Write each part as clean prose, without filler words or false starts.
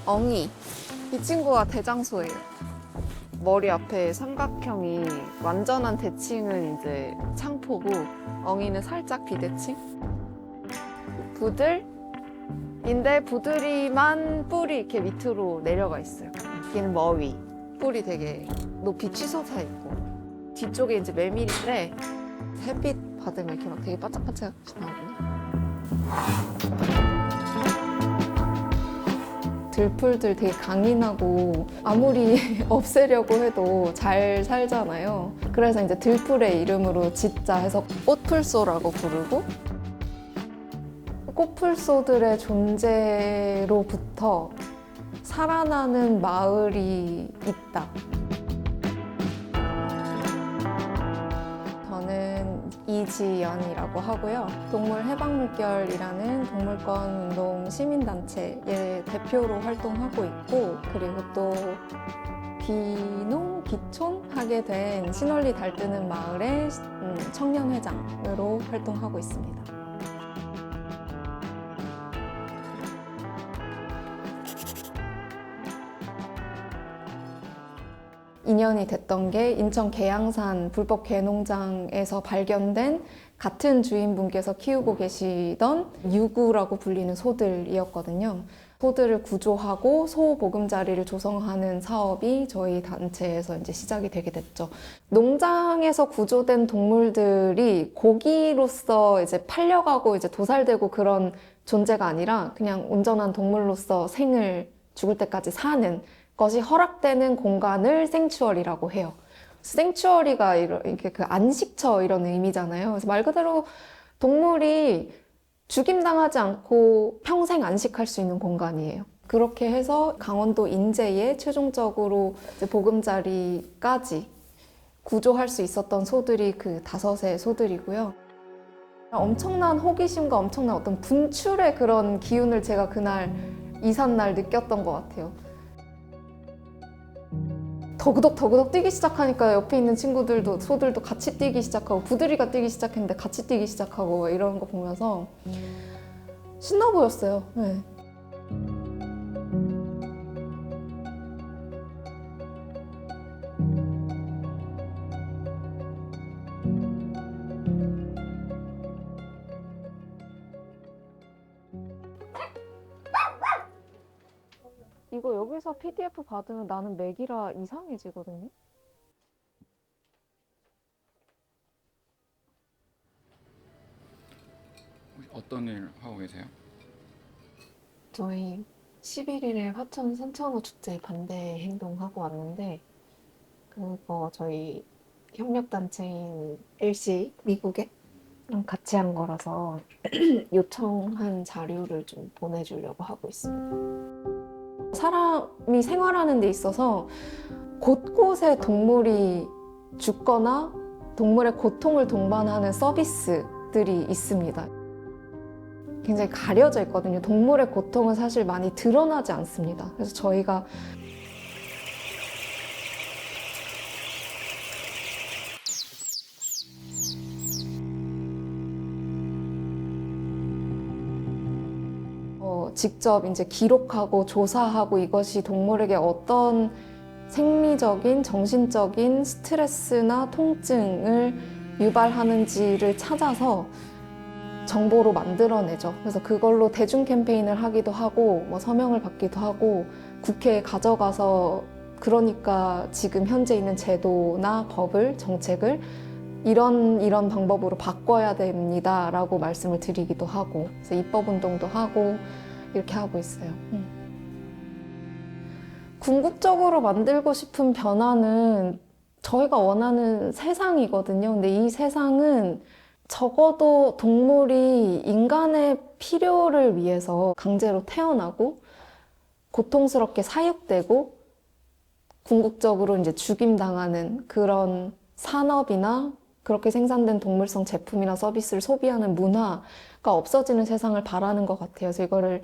엉이. 이 친구가 대장소예요. 머리 앞에 삼각형이 완전한 대칭은 이제 창포고 엉이는 살짝 비대칭. 부들인데 부들이만 뿔이 이렇게 밑으로 내려가 있어요. 얘는 머위. 뿔이 되게 높이 치솟아 있고 뒤쪽에 이제 메밀인데 햇빛 받으면 이렇게 막 되게 반짝반짝 나거든요. 들풀들 되게 강인하고 아무리 없애려고 해도 잘 살잖아요. 그래서 이제 들풀의 이름으로 짓자 해서 꽃풀소라고 부르고, 꽃풀소들의 존재로부터 살아나는 마을이 있다. 저는 이지연이라고 하고요. 동물해방물결이라는 동물권 운동 시민단체의 대표로 활동하고 있고, 그리고 또 비촌하게 된 신월리 달뜨는 마을의 청년회장으로 활동하고 있습니다. 인연이 됐던 게 인천 계양산 불법 개농장에서 발견된 같은 주인분께서 키우고 계시던 유구라고 불리는 소들이었거든요. 소들을 구조하고 소 보금자리를 조성하는 사업이 저희 단체에서 이제 시작이 되게 됐죠. 농장에서 구조된 동물들이 고기로서 이제 팔려가고 이제 도살되고 그런 존재가 아니라 그냥 온전한 동물로서 생을 죽을 때까지 사는 것이 허락되는 공간을 생추어리라고 해요. 생추어리가 이렇게 그 안식처 이런 의미잖아요. 그래서 말 그대로 동물이 죽임당하지 않고 평생 안식할 수 있는 공간이에요. 그렇게 해서 강원도 인제에 최종적으로 이제 보금자리까지 구조할 수 있었던 소들이 그 5의 소들이고요. 엄청난 호기심과 엄청난 어떤 분출의 그런 기운을 제가 그날 이삿날 느꼈던 것 같아요. 더그덕 뛰기 시작하니까 옆에 있는 친구들도 소들도 같이 뛰기 시작하고 부들이가 뛰기 시작했는데 같이 뛰기 시작하고 이런 거 보면서 신나 보였어요. 네. 이거 여기서 PDF 받으면 나는 맥이라 이상해지거든요. 어떤 일 하고 계세요? 저희 11일에 화천 산천어 축제 반대 행동하고 왔는데 그거 저희 협력단체인 LC 미국에 같이 한 거라서 요청한 자료를 좀 보내주려고 하고 있습니다. 사람이 생활하는 데 있어서 곳곳에 동물이 죽거나 동물의 고통을 동반하는 서비스들이 있습니다. 굉장히 가려져 있거든요. 동물의 고통은 사실 많이 드러나지 않습니다. 그래서 저희가 직접 이제 기록하고 조사하고 이것이 동물에게 어떤 생리적인, 정신적인 스트레스나 통증을 유발하는지를 찾아서 정보로 만들어내죠. 그래서 그걸로 대중 캠페인을 하기도 하고 뭐 서명을 받기도 하고 국회에 가져가서 그러니까 지금 현재 있는 제도나 법을, 정책을 이런 방법으로 바꿔야 됩니다 라고 말씀을 드리기도 하고 그래서 입법운동도 하고 이렇게 하고 있어요. 궁극적으로 만들고 싶은 변화는 저희가 원하는 세상이거든요. 근데 이 세상은 적어도 동물이 인간의 필요를 위해서 강제로 태어나고 고통스럽게 사육되고 궁극적으로 이제 죽임당하는 그런 산업이나 그렇게 생산된 동물성 제품이나 서비스를 소비하는 문화가 없어지는 세상을 바라는 것 같아요. 그래서 이거를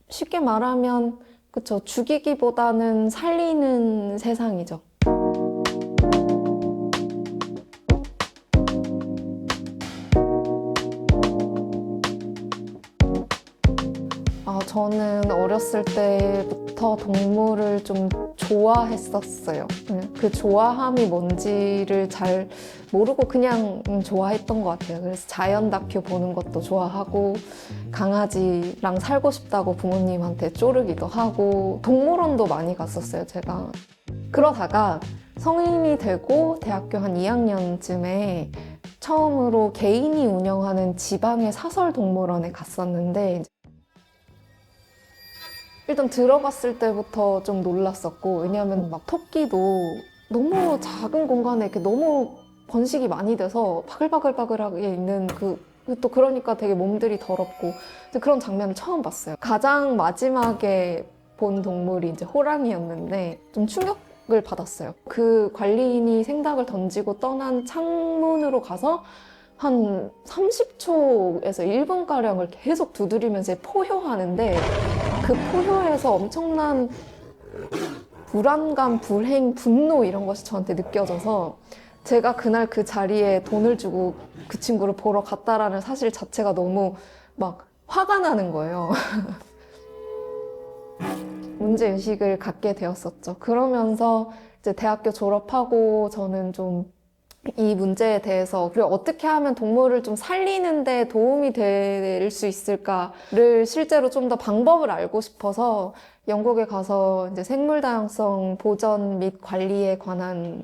쉽게 말하면 그쵸, 죽이기보다는 살리는 세상이죠. 저는 어렸을 때부터 동물을 좀 좋아했었어요. 그 좋아함이 뭔지를 잘 모르고 그냥 좋아했던 것 같아요. 그래서 자연 다큐 보는 것도 좋아하고 강아지랑 살고 싶다고 부모님한테 쪼르기도 하고 동물원도 많이 갔었어요, 제가. 그러다가 성인이 되고 대학교 한 2학년쯤에 처음으로 개인이 운영하는 지방의 사설 동물원에 갔었는데 일단 들어갔을 때부터 좀 놀랐었고, 왜냐하면 막 토끼도 너무 작은 공간에 이렇게 너무 번식이 많이 돼서 바글바글바글하게 있는 또 그러니까 되게 몸들이 더럽고 그런 장면을 처음 봤어요. 가장 마지막에 본 동물이 이제 호랑이였는데 좀 충격을 받았어요. 그 관리인이 생닭을 던지고 떠난 창문으로 가서 한 30초에서 1분가량을 계속 두드리면서 포효하는데 그 포효에서 엄청난 불안감, 불행, 분노 이런 것이 저한테 느껴져서 제가 그날 그 자리에 돈을 주고 그 친구를 보러 갔다라는 사실 자체가 너무 막 화가 나는 거예요. 문제의식을 갖게 되었었죠. 그러면서 이제 대학교 졸업하고 저는 좀 이 문제에 대해서 그리고 어떻게 하면 동물을 좀 살리는데 도움이 될 수 있을까를 실제로 좀 더 방법을 알고 싶어서 영국에 가서 이제 생물 다양성 보전 및 관리에 관한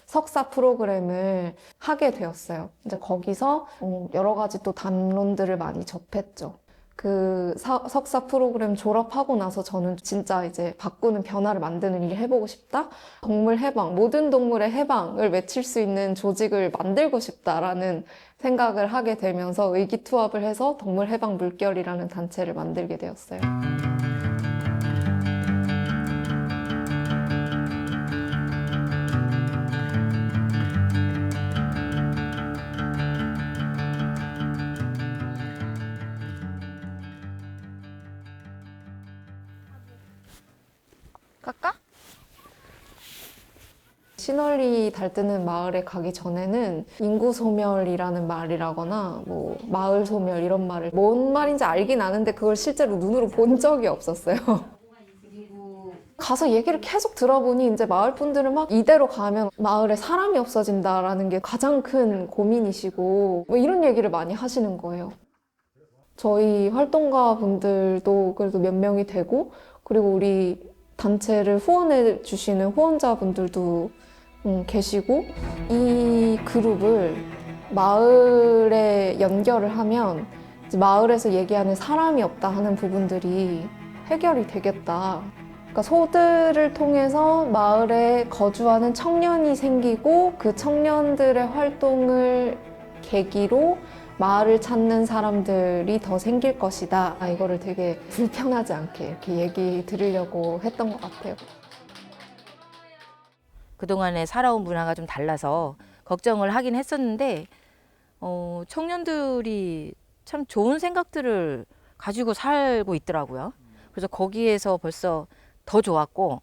석사 프로그램을 하게 되었어요. 이제 거기서 여러 가지 또 담론들을 많이 접했죠. 그 석사 프로그램 졸업하고 나서 저는 진짜 이제 바꾸는 변화를 만드는 일을 해보고 싶다. 동물 해방, 모든 동물의 해방을 외칠 수 있는 조직을 만들고 싶다라는 생각을 하게 되면서 의기투합을 해서 동물 해방 물결이라는 단체를 만들게 되었어요. 갈까? 시널리 달뜨는 마을에 가기 전에는 인구 소멸이라는 말이라거나 뭐 마을 소멸 이런 말을 뭔 말인지 알긴 아는데 그걸 실제로 눈으로 본 적이 없었어요. 가서 얘기를 계속 들어보니 이제 마을 분들은 막 이대로 가면 마을에 사람이 없어진다라는 게 가장 큰 고민이시고 뭐 이런 얘기를 많이 하시는 거예요. 저희 활동가 분들도 그래도 몇 명이 되고 그리고 우리 단체를 후원해 주시는 후원자분들도 계시고 이 그룹을 마을에 연결을 하면 이제 마을에서 얘기하는 사람이 없다 하는 부분들이 해결이 되겠다. 그러니까 소들을 통해서 마을에 거주하는 청년이 생기고 그 청년들의 활동을 계기로 마을을 찾는 사람들이 더 생길 것이다. 이거를 되게 불편하지 않게 이렇게 얘기 들으려고 했던 것 같아요. 그동안에 살아온 문화가 좀 달라서 걱정을 하긴 했었는데 청년들이 참 좋은 생각들을 가지고 살고 있더라고요. 그래서 거기에서 벌써 더 좋았고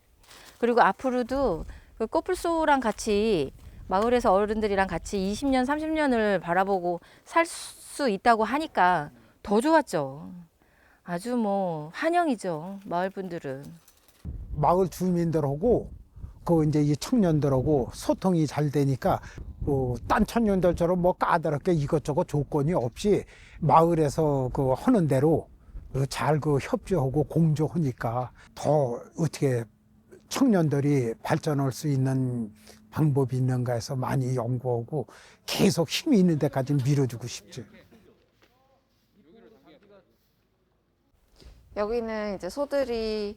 그리고 앞으로도 그 코뿔소랑 같이 마을에서 어른들이랑 같이 20년, 30년을 바라보고 살 수 있다고 하니까 더 좋았죠. 아주 뭐 환영이죠, 마을 분들은. 마을 주민들하고 그 이제 이 청년들하고 소통이 잘 되니까 딴 청년들처럼 뭐 까다롭게 이것저것 조건이 없이 마을에서 그 하는 대로 잘 그 협조하고 공조하니까 더 어떻게 청년들이 발전할 수 있는 방법이 있는가 해서 많이 연구하고 계속 힘이 있는 데까지 밀어주고 싶죠. 여기는 이제 소들이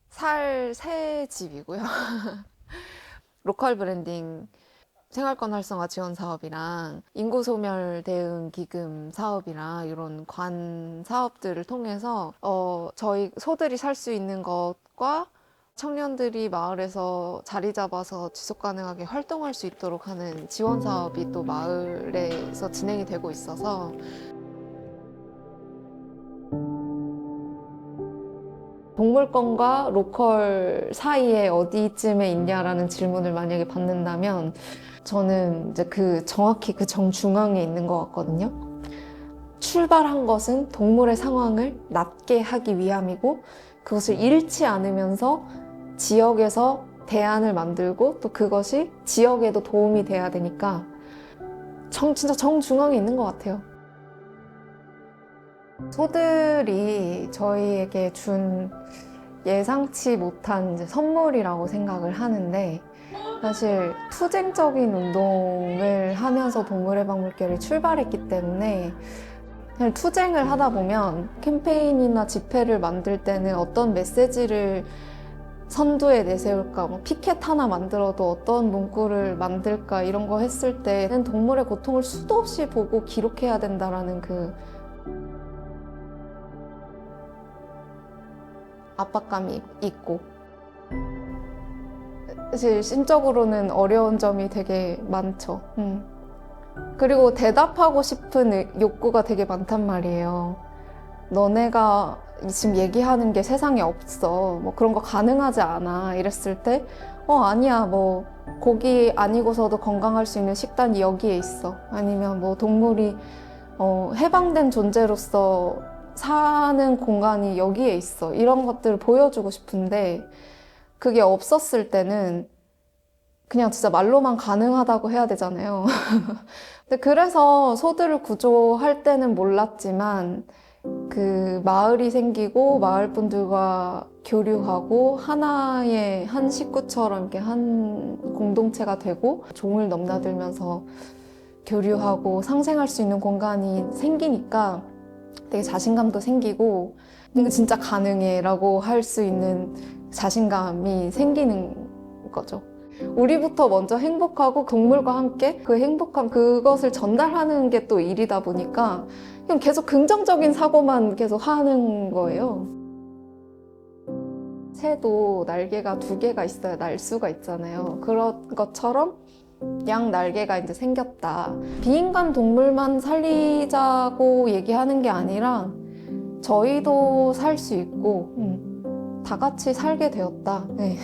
살 새 집이고요. 로컬 브랜딩 생활권 활성화 지원 사업이랑 인구 소멸 대응 기금 사업이랑 이런 관 사업들을 통해서 저희 소들이 살 수 있는 것과 청년들이 마을에서 자리 잡아서 지속 가능하게 활동할 수 있도록 하는 지원 사업이 또 마을에서 진행이 되고 있어서 동물권과 로컬 사이에 어디쯤에 있냐라는 질문을 만약에 받는다면 저는 이제 정확히 그 정중앙에 있는 것 같거든요. 출발한 것은 동물의 상황을 낫게 하기 위함이고 그것을 잃지 않으면서 지역에서 대안을 만들고 또 그것이 지역에도 도움이 돼야 되니까 진짜 정중앙에 있는 것 같아요. 소들이 저희에게 준 예상치 못한 이제 선물이라고 생각을 하는데 사실 투쟁적인 운동을 하면서 동물의 박물관이 출발했기 때문에 그냥 투쟁을 하다 보면 캠페인이나 집회를 만들 때는 어떤 메시지를 선두에 내세울까, 뭐 피켓 하나 만들어도 어떤 문구를 만들까 이런 거 했을 때는 동물의 고통을 수도 없이 보고 기록해야 된다라는 그 압박감이 있고 사실 심적으로는 어려운 점이 되게 많죠. 그리고 대답하고 싶은 욕구가 되게 많단 말이에요. 너네가 지금 얘기하는 게 세상에 없어. 뭐 그런 거 가능하지 않아. 이랬을 때, 아니야. 뭐 고기 아니고서도 건강할 수 있는 식단이 여기에 있어. 아니면 뭐 동물이 해방된 존재로서 사는 공간이 여기에 있어. 이런 것들을 보여주고 싶은데 그게 없었을 때는 그냥 진짜 말로만 가능하다고 해야 되잖아요. 근데 그래서 소들을 구조할 때는 몰랐지만 그 마을이 생기고 마을 분들과 교류하고 하나의 한 식구처럼 이렇게 한 공동체가 되고 종을 넘나들면서 교류하고 상생할 수 있는 공간이 생기니까 되게 자신감도 생기고 이거 진짜 가능해 라고 할 수 있는 자신감이 생기는 거죠. 우리부터 먼저 행복하고 동물과 함께 그 행복함 그것을 전달하는 게 또 일이다 보니까 그냥 계속 긍정적인 사고만 계속 하는 거예요. 새도 날개가 2개가 있어야 날 수가 있잖아요. 그런 것처럼 양 날개가 이제 생겼다. 비인간 동물만 살리자고 얘기하는 게 아니라 저희도 살 수 있고 다 같이 살게 되었다. 네.